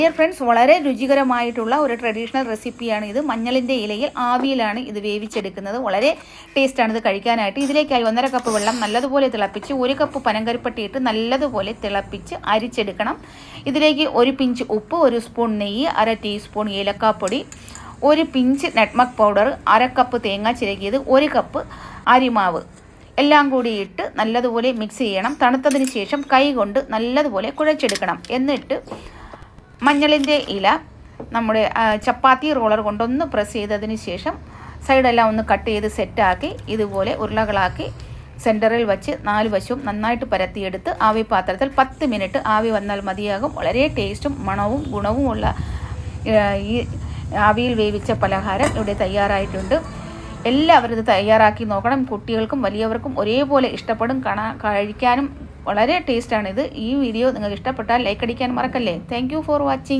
Dear friends, വളരെ രുചികരമായിട്ടുള്ള ഒരു traditional റെസിപ്പിയാണ് ഇത്. മഞ്ഞളിൻ്റെ ഇലയിൽ ആവിയിലാണ് ഇത് വേവിച്ചെടുക്കുന്നത്. വളരെ ടേസ്റ്റാണ് ഇത് കഴിക്കാനായിട്ട്. ഇതിലേക്കായി 1.5 കപ്പ് വെള്ളം നല്ലതുപോലെ തിളപ്പിച്ച് 1 കപ്പ് പനങ്കരുപ്പട്ടി ഇട്ട് നല്ലതുപോലെ തിളപ്പിച്ച് അരിച്ചെടുക്കണം. ഇതിലേക്ക് 1 പിഞ്ച് ഉപ്പ്, 1 സ്പൂൺ നെയ്യ്, 1/2 teaspoon ഏലക്കാപ്പൊടി, 1 pinch nutmeg powder, 1/2 cup തേങ്ങ ചിരകിയത്, 1 കപ്പ് അരിമാവ് എല്ലാം കൂടി ഇട്ട് നല്ലതുപോലെ മിക്സ് ചെയ്യണം. തണുത്തതിന് ശേഷം കൈ കൊണ്ട് നല്ലതുപോലെ കുഴച്ചെടുക്കണം. എന്നിട്ട് മഞ്ഞളിൻ്റെ ഇല നമ്മുടെ ചപ്പാത്തി റോളർ കൊണ്ടൊന്ന് പ്രസ് ചെയ്തതിന് ശേഷം സൈഡെല്ലാം ഒന്ന് കട്ട് ചെയ്ത് സെറ്റാക്കി ഇതുപോലെ ഉരുളകളാക്കി സെൻറ്ററിൽ വച്ച് 4 വശവും നന്നായിട്ട് പരത്തിയെടുത്ത് ആവി പാത്രത്തിൽ 10 മിനിറ്റ് ആവി വന്നാൽ മതിയാകും. വളരെ ടേസ്റ്റും മണവും ഗുണവുമുള്ള ഈ ആവിയിൽ വേവിച്ച പലഹാരം ഇവിടെ തയ്യാറായിട്ടുണ്ട്. എല്ലാവരും ഇത് തയ്യാറാക്കി നോക്കണം. കുട്ടികൾക്കും വലിയവർക്കും ഒരേപോലെ ഇഷ്ടപ്പെടും. കഴിക്കാനും വളരെ ടേസ്റ്റാണിത്. ഈ വീഡിയോ നിങ്ങൾക്ക് ഇഷ്ടപ്പെട്ടാൽ ലൈക്ക് അടിക്കാൻ മറക്കല്ലേ. Thank you for watching.